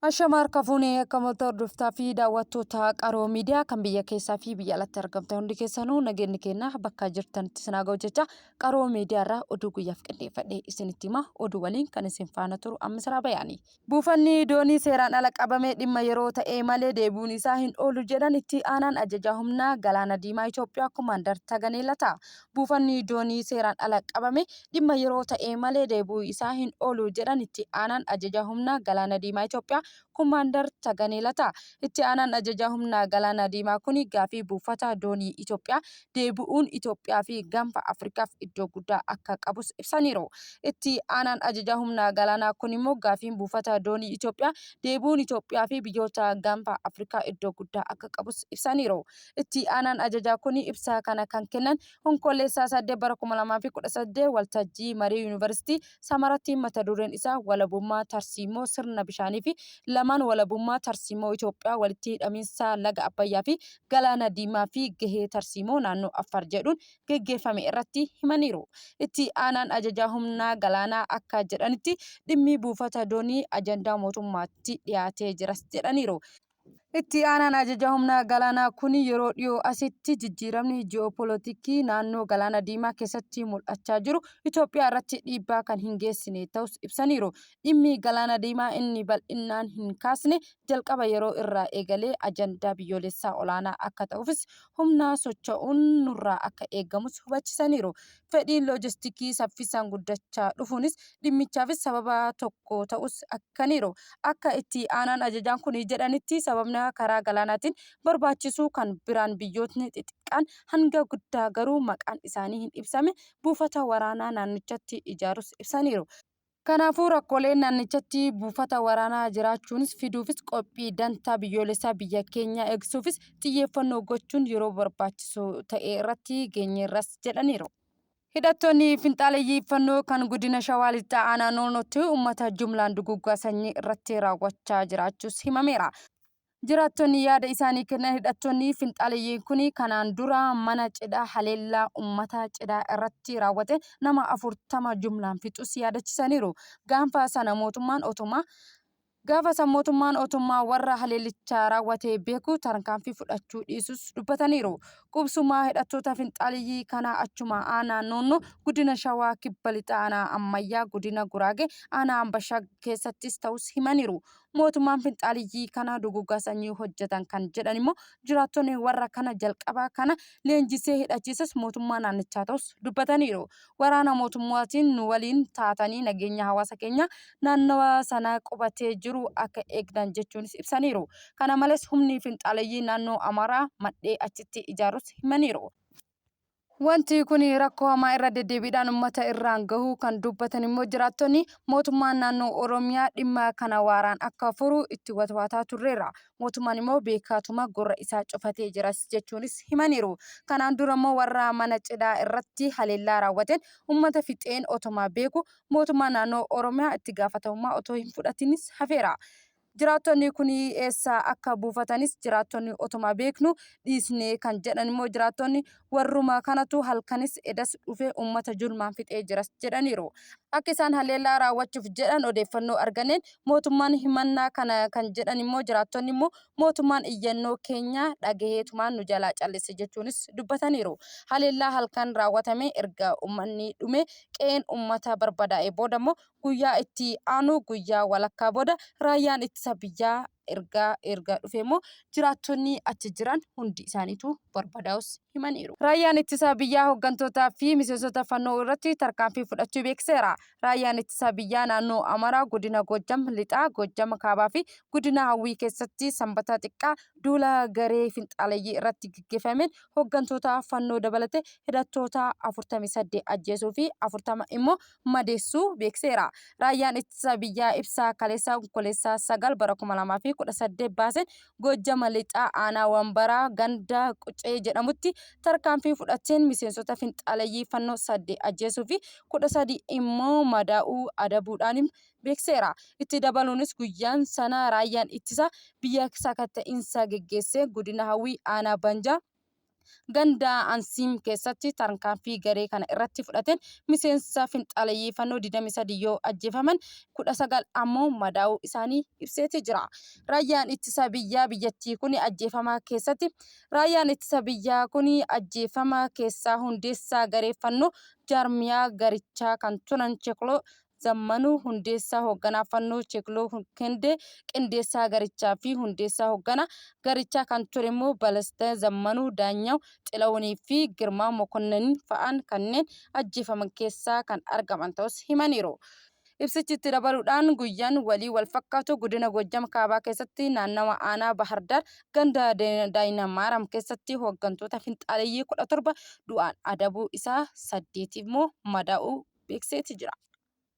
Ashamaa Kafuunee akka hordoftaa fi daawwattoota qaroo miidiyaa kan biyya keessaa fi biyya alatti argamtan hundi keessanuu nageenyi keenya bakka jirtanitti sinaa ga'u jecha qaroo miidiyaarraa oduu guyyaaf qindeeffadhee isinitti hima oduu waliin kan isin faana turu ammisaraa bayaanii. Buufanni doonii seeraan ala qabamee dhimma yeroo ta'ee malee deebi'uun isaa hin oolu jedhan itti aanaan ajajaa humnaa galaana diimaa Itoophiyaa Kumaandar Taganee Lataa. Buufanni doonii seeraan ala qabame dhimma yeroo ta'ee malee deebi'uu isaa hin oolu jedhan itti aanaan ajajaa humnaa galaana diimaa Itoophiyaa Kumaandar Taganee Lataa. Itti aanaan ajajaa humnaa galaana diimaa kuni gaafii buufata doonii Itoophiyaa deebi'uun Itoophiyaa fi gaanfa Afrikaaf iddoo guddaa akka qabus ibsaniiru. Itti aanaan ajajaa humnaa galaanaa kun immoo gaafiin buufata doonii Itoophiyaa deebi'uun Itoophiyaa fi biyyoota gaanfa Afrikaa iddoo guddaa akka qabus ibsaniiru. Itti aanaan ajajaa kun ibsa kana kan kennan Onkolleessaa 8 bara 2018 waltajjii marii yuunivarsiitii Samaratti mata dureen isaa walabummaa tarsiimoo sirna bishaanii fi lamaan walabummaa tarsiimoo Itoophiyaa walitti hidhamiinsa laga Abbayyaa fi galaana diimaa fi gahee tarsiimoo naannoo Affaar jedhuun geggeeffame irratti himaniiru. Itti aanaan ajajaa humnaa galaanaa akka jedhanitti dhimmi buufata doonii ajandaa mootummaatti dhiyaatee jiras jedhaniiru. Itti aanaan ajajaa humnaa galaanaa kun yeroo dhiyoo asitti jijjiiramni ji'oopoliitikii naannoo galaana diimaa keessatti mul'achaa jiru Itoophiyaa irratti dhiibbaa kan hin geessine ta'us ibsaniiru. Dhimmi galaana diimaa inni bal'inaan hin kaasne jalqaba yeroo irraa eegalee ajandaa biyyoolessaa olaanaa akka ta'uufis humna socho'uun nurraa akka eegamus hubachisaniiru. Fedhiin loojistikii saffisaan guddachaa dhufuunis dhimmichaafis sababa tokko ta'us akkaniiru. Akka itti aanaan ajajaan kun jedhanitti sababni karaa galaanaatiin barbaachisu kan biraan biyyootni xixiqqaan hanga guddaa garuu maqaan isaanii hin ibsame buufata waraanaa naannichatti ijaarus ibsaniiru. Kanaafuu rakkooleen naannichatti buufata waraanaa jiraachuunis fiduufis qophii dantaa biyyoolessaa biyya keenya eegsuufis xiyyeeffannoo gochuun yeroo barbaachisu ta'e irratti geenyeerras jedhaniiru. Hidhattoonni finxaaleyyii kan godina Shawaa Lixaa aanaa Noonootti uummata jumlaan duguggaa sanyii irratti raawwachaa jiraachuus himameera. Jiraattonni yaada isaanii kennan hidhattoonni finxaaleyyii kun kanaan dura mana cidhaa haleellaa uummata cidhaa irratti raawwate nama 40 jumlaan fixus yaadachisaniiru. Gaafa mootummaan otummaa warra haleellichaa raawwatee beeku tarkaanfii fudhachuu dhiisus dubbataniiru. Qubsumaa hidhattoota finxaaleyyii kana achuma aanaa Noonnoo godina Shawaa Kibba Lixaa aanaa Ammayyaa godina Guraagee aanaa Ambashaa keessattis ta'us himaniiru. Mootummaan finxaaleyyii kana duguggaa sanyii hojjetan kan jedhan immoo jiraattonni warra kana jalqabaa kana leenjisee hidhachiisas mootummaa naannichaa ta'us dubbataniiru. Waraana mootummaatiin nu waliin taatanii nageenya hawaasa keenya naannawa sana qubatee jiru akka eegdan jechuunis ibsaniiru. Kana malees humni finxaaleyyii naannoo Amaaraa madhee achitti ijaarus himaniiru. Wanti kun rakkoo hamaa irra deddeebiidhaan uummata irraan gahuu kan dubbatan immoo jiraattonni mootummaan naannoo Oromiyaa dhimma kana waaraan akka furu itti watwaataa turreera. Mootummaan immoo beekaatuma gurra isaa cufatee jiras jechuunis himaniiru. Kanaan dura immoo warra mana cidhaa irratti haleellaa raawwateen uummata fixeen otoma beeku mootummaan naannoo Oromiyaa itti gaafatamummaa otoo hin fudhatinis hafeera. Jiraattonni kun eessa akka buufatanis jiraattonni otoma beeknu dhiisnee kan jedhan immoo jiraattonni warruma kanatu halkanis edas dhufee uummata julmaan fixee jiras jedhaniiru. Akka isaan haleellaa raawwachuuf jedhan odeeffannoo arganneen mootummaan himannaa kana kan jedhan immoo jiraattonni immoo mootummaan iyyannoo keenya dhagaheetumaan nu jalaa callise jechuunis dubbataniiru. Haleellaa halkan raawwatame erga uummanni dhume qe'een uummata barbadaa'e booda immoo guyyaa itti aanu guyyaa walakkaa booda raayyaan ittisa biyyaa erga dhufe immoo jiraattonni achi jiran hundi isaaniitu barbadaa'us himaniiru. Raayyaan ittisa biyyaa hooggantootaa fi miseensota fannoo irratti tarkaanfii fudhachuu beekseera. Raayyaan ittisa biyyaa naannoo Amaaraa godina Goojjam Lixaa, Goojjam Kaabaa fi godina Hawwii keessatti sanbata xiqqaa duula garee finxaaleyyii irratti gaggeeffameen hooggantoota fannoo dabalatee hidhattoota 48 ajjeesuu fi 40 immoo madeessuu beekseera. Raayyaan ittisa biyyaa ibsaa kaleessaa Onkolleessaa 9 bara 2018 baaseen Goojjam Lixaa aanaa Wambaraa ganda Qucee jedhamutti tarkaanfii fudhateen miseensota finxaaleyyii fannoo 8 ajjeesuu fi 13 immoo madaa'uu adabuudhaan beekseera. Itti dabaluunis guyyaan sana raayyaan ittisa biyya sakatta'insa geggeessee godina Hawwii aanaa Banjaa Ganda Ansiim keessatti tarkaanfii garee kana irratti fudhateen miseensa finxaaleeyyii fannoo 23 yoo ajjeefaman 19 ammoo madaa'uu isaanii ibseeti jira. Raayyaan ittisa biyyaa biyyattii kun ajjeefama keessaa hundeessaa garee fannoo jaarmiyaa garichaa kan turan Cheekloo Zammanuu hundeessaa hoogganaa fannoo Cheekloo Kendee qindeessaa garichaa fi hundeessaa hoogganaa garichaa kan ture immoo Balastaa Zammanuu Daanyaw Xilawunii fi Girmaa Mokonnin fa'aan kanneen ajjeefaman keessaa kan argaman ta'us himaniiru. Ibsichitti dabaluudhaan guyyaan walii wal fakkaatu godina Gojjam Kaabaa keessatti naannawa aanaa Bahardar ganda Daayinamaaram keessatti hooggantoota finxaaleeyyii 17 du'aan adabuu isaa 8 immoo madaa'uu beekseeti jira.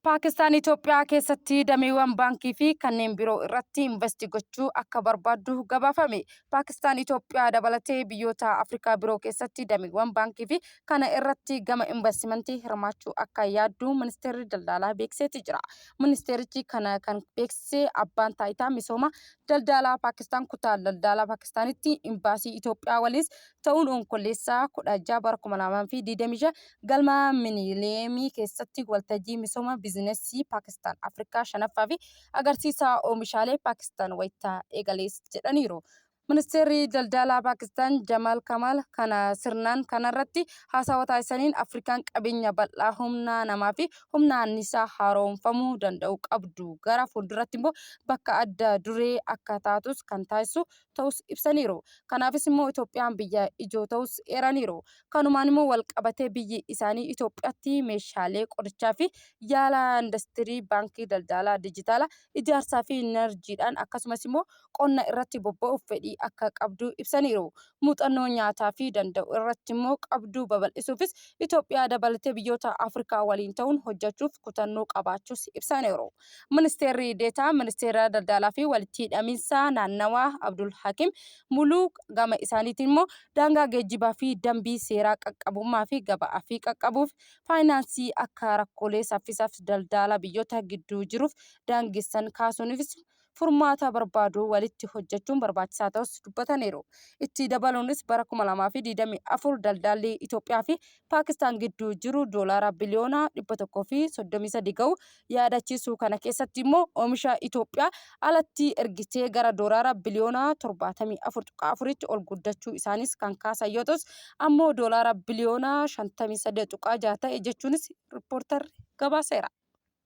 Paakistaan Itoophiyaa keessatti dameewwan baankii fi kanneen biroo irratti investi gochuu akka barbaaddu gabaafame. Paakistaan Itoophiyaa dabalatee biyyoota Afrikaa biroo keessatti dameewwan baankii fi kana irratti gama investimentii hirmaachuu akka yaaddu ministeerri daldalaa beekseeti jira. Ministeerichi kana kan beeksise abbaan taayitaa misooma daldalaa Paakistaan kutaa daldalaa Paakistaanitti imbaasii Itoophiyaa waliis ta'uun onkolleessaa 16 bara 2025 galma Minileemii keessatti waltajjii misooma bizinesii Paakistaan Afrikaa shanaffaa fi agarsiisa oomishaalee Paakistaan wayitaa eegalees jedhaniiru. Ministeerri daldalaa Paakistaan Jamal Kamal kana sirnaan kanarratti haasawa taasisaniin Afrikaan qabeenya bal'aa humna namaa fi humna anniisaa haaromfamuu danda'u qabdu. Gara fuulduratti immoo bakka adda duree akka taatus kan taasisu ta'us ibsaniiru. Kanaafis immoo Itoophiyaan biyya ijoo ta'us eeraniiru. Kanumaan immoo wal qabatee biyyi isaanii Itoophiyaatti meeshaalee qorichaa fi yaala industirii baankii daldalaa dijitaalaa ijaarsaa fi enerjiidhaan akkasumas immoo qonna irratti bobba'uuf fedhii akka qabdu ibsaniiru. Muuxannoo nyaataa fi danda'u irratti immoo qabdu babal'isuufis Itoophiyaa dabalatee biyyoota Afrikaa waliin ta'uun hojjechuuf kutannoo qabaachuus ibsaniiru. Ministeerri Deetaa Ministeera Daldalaa fi Walitti Hidhamiinsa Naannawaa Abdul Hakim Muluu gama isaaniitiin immoo daangaa geejjibaa fi dambii seeraa qaqqabummaa fi gabaa fi qaqqabuuf faayinaansii akka rakkoolee saffisaaf daldala biyyoota gidduu jiruuf daangessan kaasuufis furmaata barbaadu walitti hojjechuun barbaachisaa ta'us dubbataniiru. Itti dabaluunis bara 2024 daldalli Itoophiyaa fi Paakistaan gidduu jiru doolaara biliyoona 133 ga'u yaadachiisuu kana keessatti immoo oomisha Itoophiyaa alatti ergitee gara doolaara biliyoona 74.4tti ol guddachuu isaanis kan kaasan yoo ta'us ammoo doolaara biliyoona 53.6 ta'e jechuunis riippoortarri gabaaseera.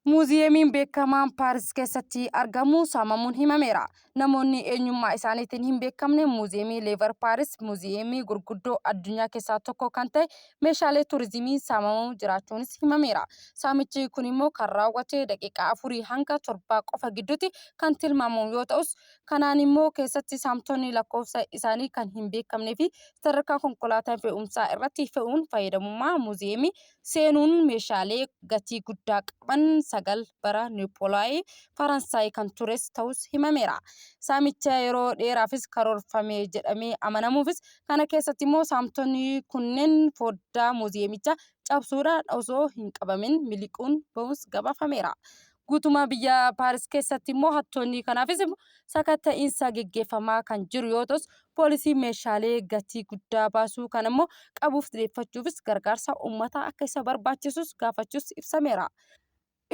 Muuziyeemiin beekamaan Paaris keessatti argamu saamamuun himameera. Namoonni eenyummaa isaaniitiin hin beekamne muuziyeemii Leevar Paaris muuziyeemii gurguddoo addunyaa keessaa tokko kan ta'e meeshaalee turizimii saamamuu jiraachuunis himameera. Saamichi kun immoo kan raawwate daqiiqaa 4 hanga 7 qofa gidduutti kan tilmaamu yoo ta'us kanaan immoo keessatti saamtonni lakkoofsa isaanii kan hin beekamnee fi sadarkaa konkolaataa fe'umsaa irratti fe'uun fayyadamummaa muuziyeemii seenuun meeshaalee gatii guddaa qaban 9 bara Niipolaay Faransaay kan tures ta'us himameera. Saamicha yeroo dheeraafis karoorfame jedhamee amanamuufis kana keessatti immoo saamtonni kunneen foddaa muuziyeemichaa cabsuudhaan osoo hin qabamin miliquun ba'uus gabaafameera. Guutummaa biyya Paaris keessatti immoo hattoonni kanaafis sakatta'iinsa geggeeffamaa kan jiru yoo ta'u poolisiin meeshaalee gatii guddaa baasuu kan immoo qabuuf xiyyeeffachuufis gargaarsa uummataa akka isa barbaachisus gaafachuus ibsameera.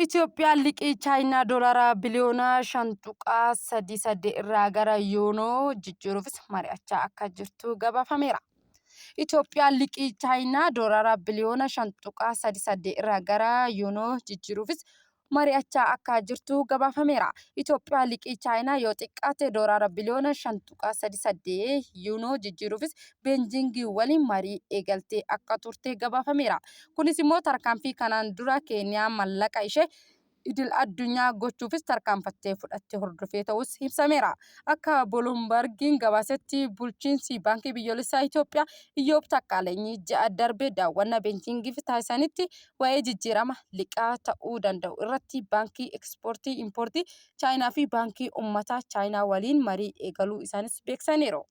Itoophiyaan liqii chaayinaa doolaara biliyoona 5.38 irraa gara yuunoo jijjiiruufis mari'achaa akka jirtu gabaafameera. Itoophiyaan liqii chaayinaa doolaara biliyoona 5.38 irraa gara yuunoo jijjiiruufis mari'achaa akka jirtu gabaafameera. Itoophiyaan liqii chaayinaa yoo xiqqaate doolaara biliyoona 5.38 yuunoo jijjiiruufis Beenjingii waliin marii eegaltee akka turte gabaafameera. Kunis immoo tarkaanfii kanaan dura Keeniyaa mallaqa ishee idil addunyaa gochuufis tarkaanfattee fudhattee hordofee ta'us ibsameera. Akka Bloombergiin gabaasetti bulchiinsi baankii biyyoolessaa Itoophiyaa Iyyoob Taqqaaleenyi ji'a darbe daawwannaa Beenjingiif taasisanitti waa'ee jijjiirama liqaa ta'uu danda'u irratti baankii ekspoortii impoortii chaayinaa fi baankii uummataa chaayinaa waliin marii eegaluu isaanis beeksisaniiru.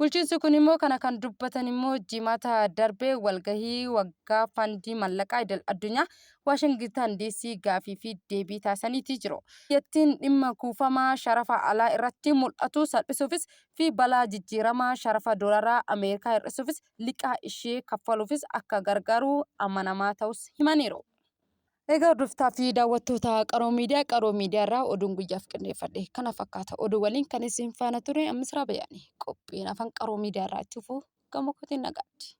Bulchiinsi kun immoo kana kan dubbatan immoo jimaata darbee walgahii waggaa fandii mallaqaa idil addunyaa Waashingtan DC gaafii fi deebii taasisaniiti jiru. Biyyattiin dhimma kuufama sharafa alaa irratti mul'atu salphisuufis fi balaa jijjiirama sharafa doolaraa Ameerikaa hir'isuufis liqaa ishee kaffaluufis akka gargaaru amanamaa ta'us himaniiru. Egaa hordoftaa fi daawwattoota Qaroo Miidiyaa irraa oduun guyyaaf qindeeffadhe kana fakkaata. Oduu waliin kan isin faana ture Ammisraa Bayaanii. Qophiin afaan Qaroo Miidiyaa irraa itti fufuu gamoo kootiin nagaatti.